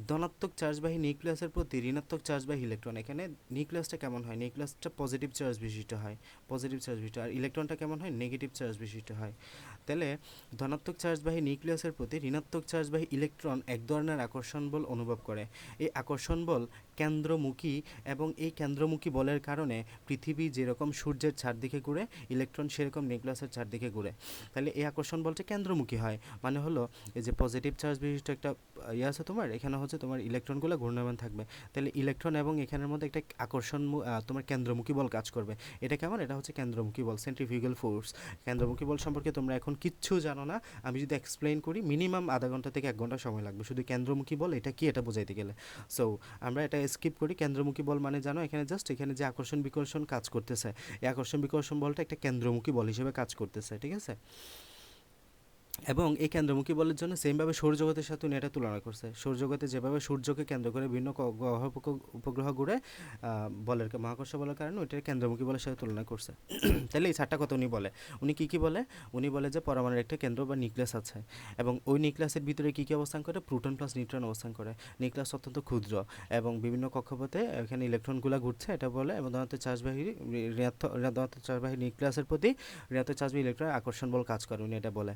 ধনাত্মক চার্জবাহী নিউক্লিয়াসের প্রতি ঋণাত্মক চার্জবাহী ইলেকট্রন, এখানে নিউক্লিয়াসটা কেমন হয়, নিউক্লিয়াসটা পজিটিভ চার্জ বিশিষ্ট হয়, আর ইলেকট্রনটা কেমন হয়, নেগেটিভ চার্জ বিশিষ্ট হয়। তাহলে ধনাত্মক চার্জবাহী নিউক্লিয়াসের প্রতি ঋণাত্মক চার্জবাহী ইলেকট্রন এক ধরনের আকর্ষণ বল অনুভব করে। এই আকর্ষণ বল কেন্দ্রমুখী, এবং এই কেন্দ্রমুখী বলের কারণে পৃথিবী যেরকম সূর্যের চারদিকে ঘুরে, ইলেকট্রন সেরকম নিউক্লিয়াসের চারদিকে ঘুরে। তাহলে এই আকর্ষণ বলটা কেন্দ্রমুখী হয়, মানে হলো এই যে পজিটিভ চার্জ বিশিষ্ট একটা আছে তোমার, এখানে হচ্ছে তোমার ইলেকট্রনগুলো ঘূর্ণায়মান থাকবে, তাহলে ইলেকট্রন এবং এখানের মধ্যে একটা আকর্ষণ তোমার কেন্দ্রমুখী বল কাজ করবে। এটা কেমন, এটা হচ্ছে কেন্দ্রমুখী বল, সেন্ট্রিফিউগাল ফোর্স। কেন্দ্রমুখী বল সম্পর্কে তোমরা এখন কিচ্ছু জানো না, আমি যদি এক্সপ্লেইন করি মিনিমাম আধা ঘন্টা থেকে 1 ঘন্টা সময় লাগবে শুধু কেন্দ্রমুখী বল এটা কি এটা বোঝাইতে গেলে। সো আমরা এটা স্কিপ করি। কেন্দ্রমুখী বল মানে জানো, এখানে জাস্ট এখানে যে আকর্ষণ বিকর্ষণ কাজ করতেছে, এই আকর্ষণ বিকর্ষণ বলটা একটা কেন্দ্রমুখী বল হিসেবে কাজ করতেছে, ঠিক আছে। এবং এই কেন্দ্রমুখী বলের জন্য সেমভাবে সৌরজগতের সাথে উনি এটা তুলনা করছে। সৌরজগতে যেভাবে সূর্যকে কেন্দ্র করে বিভিন্ন গ্রহ উপগ্রহ ঘুরে বলের মহাকর্ষ বলের কারণে ওইটার কেন্দ্রমুখী বলের সাথে তুলনা করছে। তাহলে এই চারটা কথা উনি কী বলে, উনি বলে যে পরমাণুর একটা কেন্দ্র বা নিউক্লিয়াস আছে, এবং ওই নিউক্লিয়াসের ভিতরে কী কী অবস্থান করে, প্রোটন প্লাস নিউট্রন অবস্থান করে। নিউক্লিয়াস অত্যন্ত ক্ষুদ্র এবং বিভিন্ন কক্ষপথে এখানে ইলেকট্রনগুলো ঘুরছে, এটা বলে। এবং ধনাত্মক চার্জবাহী নিউক্লিয়াসের প্রতি ঋণাত্মক চার্জবাহী ইলেকট্রনের আকর্ষণ বল কাজ করে, উনি এটা বলে।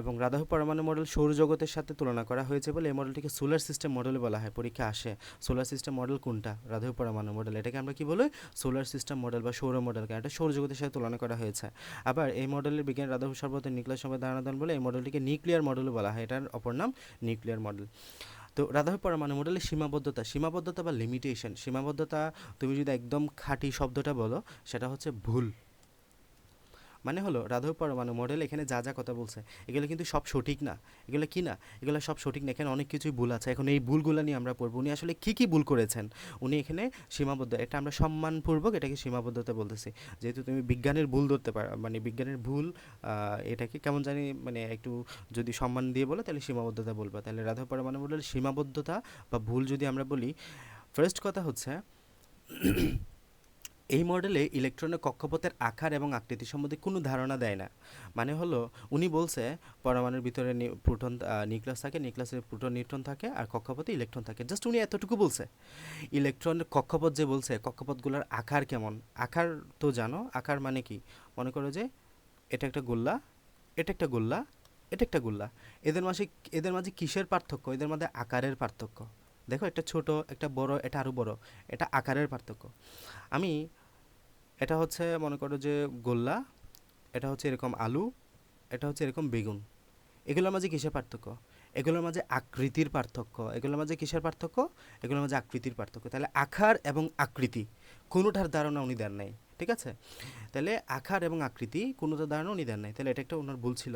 এবং রাদারফোর্ড পরমাণু মডেল সৌরজগতের সাথে তুলনা করা হয়েছে বলে এই মডেলটিকে সোলার সিস্টেম মডেল বলা হয়। পরীক্ষা আসে সোলার সিস্টেম মডেল কোনটা, রাদারফোর্ড পরমাণু মডেল, এটাকে আমরা কি বলি, সোলার সিস্টেম মডেল বা সৌর মডেল, কারণ এটা সৌরজগতের সাথে তুলনা করা হয়েছে। আবার এই মডেলের বিজ্ঞান রাদারফোর্ড সর্বপ্রথম নিউক্লিয়ার সম্পর্কে ধারণা দেন বলে এই মডেলটিকে নিউক্লিয়ার মডেল বলা হয়, এটার অপর নাম নিউক্লিয়ার মডেল। তো রাদারফোর্ড পরমাণু মডেলের সীমাবদ্ধতা বা লিমিটেশন, সীমাবদ্ধতা তুমি যদি একদম খাঁটি শব্দটা বলো সেটা হচ্ছে ভুল। মানে হলো রাদারফোর্ড পরমাণু মডেল এখানে যা যা কথা বলছে এগুলো কিন্তু সব সঠিক না, এগুলো কি না, এগুলো সব সঠিক না, এখানে অনেক কিছুই ভুল আছে। এখন এই ভুলগুলো নিয়ে আমরা পড়বো, উনি আসলে কী কী ভুল করেছেন। উনি এখানে সীমাবদ্ধ, এটা আমরা সম্মানপূর্বক এটাকে সীমাবদ্ধতা বলতেছি, যেহেতু তুমি বিজ্ঞানের ভুল ধরতে পারো, মানে বিজ্ঞানের ভুল এটাকে কেমন জানি মানে একটু যদি সম্মান দিয়ে বলো তাহলে সীমাবদ্ধতা বলবা। তাহলে রাদারফোর্ড পরমাণু মডেল সীমাবদ্ধতা বা ভুল যদি আমরা বলি, ফার্স্ট কথা হচ্ছে এই মডেলে ইলেকট্রনের কক্ষপথের আকার এবং আকৃতি সম্বন্ধে কোনো ধারণা দেয় না। মানে হলো উনি বলছে পরমাণুর ভিতরে প্রোটন নিউক্লিয়াস থাকে, নিউক্লিয়াসে প্রোটন নিউট্রন থাকে, আর কক্ষপথে ইলেকট্রন থাকে, জাস্ট উনি এতটুকু বলছে। ইলেকট্রনের কক্ষপথ যে বলছে, কক্ষপথগুলোর আকার কেমন, আকার তো জানো, আকার মানে কি, মনে করো যে এটা একটা গোল্লা, এটা একটা গোল্লা, এটা একটা গোল্লা, এদের মাঝে কিসের পার্থক্য, এদের মধ্যে আকারের পার্থক্য। দেখো একটা ছোট একটা বড়, এটা আরও বড়, এটা আকারের পার্থক্য। আমি এটা হচ্ছে মনে করো যে গোল্লা, এটা হচ্ছে এরকম আলু, এটা হচ্ছে এরকম বেগুন, এগুলোর মাঝে কিসের পার্থক্য, এগুলোর মাঝে আকৃতির পার্থক্য, এগুলোর মাঝে কিসের পার্থক্য, এগুলোর মাঝে আকৃতির পার্থক্য। তাহলে আকার এবং আকৃতি কোনোটার ধারণা উনি দেন নাই, ঠিক আছে। তাহলে আকার এবং আকৃতি কোনোটার ধারণা উনি দেন নাই, তাহলে এটা একটা ওনার ভুল ছিল।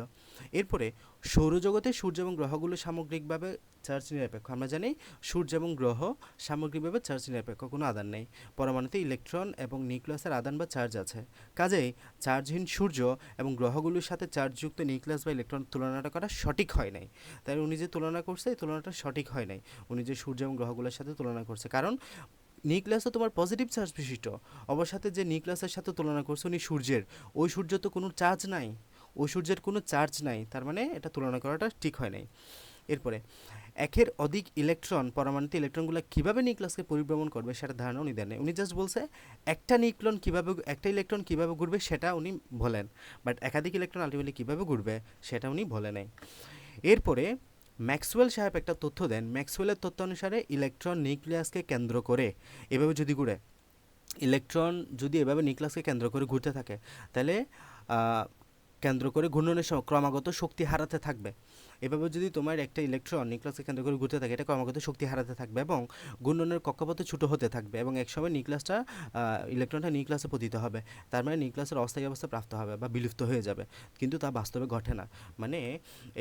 এরপরে সৌরজগতে সূর্য এবং গ্রহগুলো সামগ্রিকভাবে চার্জ নিরপেক্ষ। আমরা জানি সূর্য এবং গ্রহ সামগ্রিকভাবে চার্জ নিরপেক্ষ, কোনো আধান নেই। পরমাণুতে ইলেকট্রন এবং নিউক্লিয়াসের আধান বা চার্জ আছে, কাজেই চার্জহীন সূর্য এবং গ্রহগুলোর সাথে চার্জযুক্ত নিউক্লিয়াস বা ইলেকট্রন তুলনাটা করা সঠিক হয় নাই। তাই উনি যে তুলনা করছে এই তুলনাটা সঠিক হয় নাই, উনি যে সূর্য এবং গ্রহগুলোর সাথে তুলনা করছে, কারণ নিউক্লিয়াস তো তোমার পজিটিভ চার্জ বিশিষ্ট, অবর সাথে যে নিউক্লিয়াসের সাথে তুলনা করছে উনি সূর্যের, ওই সূর্য তো কোনো চার্জ নাই, ওই সূর্যের কোনো চার্জ নাই, তার মানে এটা তুলনা করাটা ঠিক হয় নাই। এরপরে একের অধিক ইলেকট্রন পরমাণুতে ইলেকট্রনগুলো কীভাবে নিউক্লিয়াসকে পরিভ্রমণ করবে সেটা ধারণা উনি দেন নাই। উনি জাস্ট বলছে একটা ইলেকট্রন কীভাবে ঘুরবে সেটা উনি বলেন, বাট একাধিক ইলেকট্রন আলটিমেটলি কীভাবে ঘুরবে সেটা উনি বলে নাই। এরপরে ম্যাক্সওয়েল সাহেব একটা তথ্য দেন। ম্যাক্সওয়েলের তথ্য অনুসারে ইলেকট্রন নিউক্লিয়াসকে কেন্দ্র করে এভাবে যদি ঘুরে, ইলেকট্রন যদি এভাবে নিউক্লিয়াসকে কেন্দ্র করে ঘুরতে থাকে, তাহলে কেন্দ্র করে ঘূর্ণনের সময় ক্রমাগত শক্তি হারাতে থাকবে। এভাবে যদি তোমার একটা ইলেকট্রন নিউক্লিয়াসকে কেন্দ্র করে ঘুরতে থাকে, এটা ক্রমাগত শক্তি হারাতে থাকবে এবং ঘূর্ণনের কক্ষপথ ছোটো হতে থাকবে এবং একসময় ইলেকট্রনটা নিউক্লিয়াসে পতিত হবে। তার মানে নিউক্লিয়াসের অস্থায়ী অবস্থা প্রাপ্ত হবে বা বিলুপ্ত হয়ে যাবে, কিন্তু তা বাস্তবে ঘটে না। মানে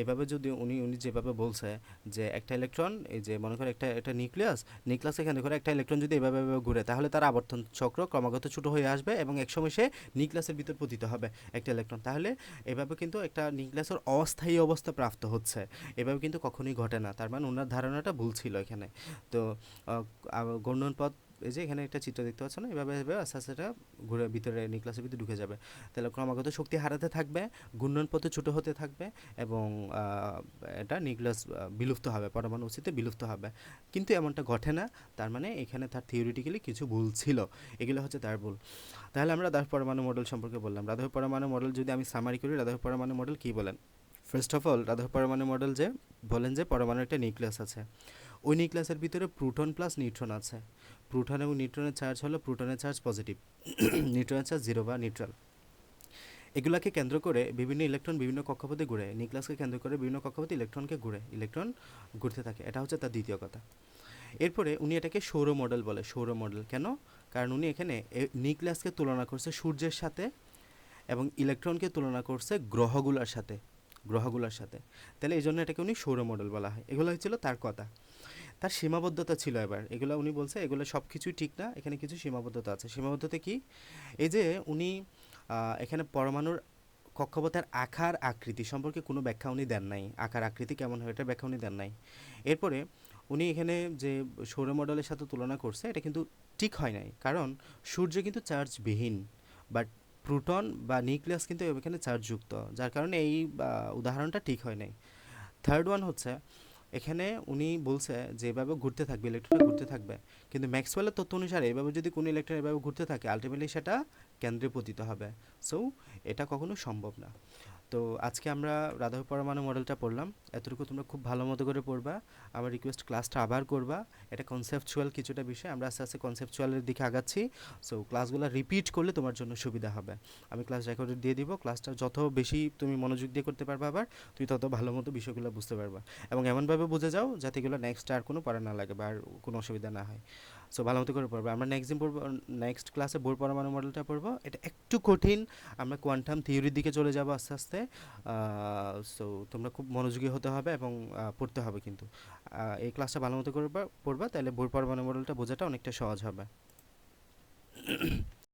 এভাবে যদি উনি যেভাবে বলছে যে একটা ইলেকট্রন, এই যে মনে করে একটা নিউক্লিয়াসকে কেন্দ্র করে একটা ইলেকট্রন যদি এভাবে ঘুরে, তাহলে তার আবর্তন চক্র ক্রমাগত ছোটো হয়ে আসবে এবং একসময় সে নিউক্লিয়াসের ভিতর পতিত হবে একটা ইলেকট্রন। তাহলে এভাবে কিন্তু একটা নিউক্লিয়াসের অস্থায়ী অবস্থা প্রাপ্ত হচ্ছে, এভাবে কিন্তু কখনোই ঘটে না। তার মানে ওনার ধারণাটা ভুল ছিল এখানে। তো ঘূর্ণন পথ, এই যে এখানে একটা চিত্র দেখতে পাচ্ছ না, এভাবে আস্তে আস্তে এটা ঘুরে ভিতরে নিউক্লিয়াসের ভিতরে ঢুকে যাবে। তাহলে ক্রমাগত শক্তি হারাতে থাকবে, ঘূর্ণন পথে ছোটো হতে থাকবে এবং এটা নিউক্লিয়াস বিলুপ্ত হবে, পরমাণু অস্তিত্বে বিলুপ্ত হবে। কিন্তু এমনটা ঘটে না, তার মানে এখানে তার থিওরিটিক্যালি কিছু ভুল ছিল। এগুলো হচ্ছে তার ভুল। তাহলে আমরা রাদারফোর্ড পরমাণু মডেল সম্পর্কে বললাম। রাদারফোর্ড পরমাণু মডেল যদি আমি সামারি করি, রাদারফোর্ড পরমাণু মডেল কী বলেন? ফার্স্ট অফ অল, রাদারফোর্ড পরমাণু মডেল যে বলেন যে পরমাণুর একটা নিউক্লিয়াস আছে, ওই নিউক্লিয়াসের ভিতরে প্রোটন প্লাস নিউট্রন আছে। প্রোটন এবং নিউট্রনের চার্জ হলো, প্রোটনের চার্জ পজিটিভ, নিউট্রনের চার্জ জিরো বা নিউট্রাল। এগুলাকে কেন্দ্র করে বিভিন্ন ইলেকট্রন বিভিন্ন কক্ষপথে ঘুরে, নিউক্লিয়াসকে কেন্দ্র করে বিভিন্ন কক্ষপথে ইলেকট্রন ঘুরতে থাকে। এটা হচ্ছে তার দ্বিতীয় কথা। এরপরে উনি এটাকে সৌর মডেল বলে। সৌর মডেল কেন? কারণ উনি এখানে নিউক্লিয়াসকে তুলনা করছে সূর্যের সাথে এবং ইলেকট্রনকে তুলনা করছে গ্রহগুলোর সাথে। তাহলে এই জন্য এটাকে উনি সৌর মডেল বলা হয়। এগুলো হচ্ছিল তার কথা। তার সীমাবদ্ধতা ছিল। এবার এগুলো উনি বলছে এগুলো সব কিছুই ঠিক না, এখানে কিছু সীমাবদ্ধতা আছে। সীমাবদ্ধতা কি? এই যে উনি এখানে পরমাণুর কক্ষপথের আকার আকৃতি সম্পর্কে কোনো ব্যাখ্যা উনি দেন নাই। আকার আকৃতি কেমন হয় এটার ব্যাখ্যা উনি দেন নাই। এরপরে উনি এখানে যে সৌর মডেলের সাথে তুলনা করছে, এটা কিন্তু ঠিক হয় নাই, কারণ সূর্য কিন্তু চার্জবিহীন, বাট প্রোটন বা নিউক্লিয়াস কিন্তু এখানে চার্জযুক্ত, যার কারণে এই উদাহরণটা ঠিক হয় নাই। থার্ড ওয়ান হচ্ছে, এখানে উনি বলছে যে এভাবে ঘুরতে থাকবে, ইলেকট্রনটা ঘুরতে থাকবে, কিন্তু ম্যাক্সওয়েলের তথ্য অনুসারে এভাবে যদি কোনো ইলেকট্রন এভাবে ঘুরতে থাকে, আলটিমেটলি সেটা কেন্দ্রে পতিত হবে। সো এটা কখনো সম্ভব না। তো আজকে আমরা রাদারফোর্ড পরমাণু মডেলটা পড়লাম। এতটুকু তোমরা খুব ভালো মতো করে পড়বা। আমার রিকোয়েস্ট, ক্লাসটা আবার করবা। এটা কনসেপচুয়াল কিছুটা বিষয়, আমরা আস্তে আস্তে কনসেপচুয়ালের দিকে আগাচ্ছি। সো ক্লাসগুলো রিপিট করলে তোমার জন্য সুবিধা হবে। আমি ক্লাস রেকর্ডেড দিয়ে দিব। ক্লাসটা যত বেশি তুমি মনোযোগ দিয়ে করতে পারবা, আবার তুই তত ভালো মতো বিষয়গুলো বুঝতে পারবা এবং এমনভাবে বুঝে যাও যাতে এগুলো নেক্সট আর কোনো পড়া না লাগে বা আর কোনো অসুবিধা না হয়। সো ভালো মতো করে পড়বো। আমরা নেক্সট ক্লাসে বোর পরমাণু মডেলটা পড়বো। এটা একটু কঠিন, আমরা কোয়ান্টাম থিওরির দিকে চলে যাবো আস্তে আস্তে। সো তোমরা খুব মনোযোগী হতে হবে এবং পড়তে হবে কিন্তু। এই ক্লাসটা ভালো মতো পড়বা, তাহলে বোর পরমাণু মডেলটা বোঝাটা অনেকটা সহজ হবে।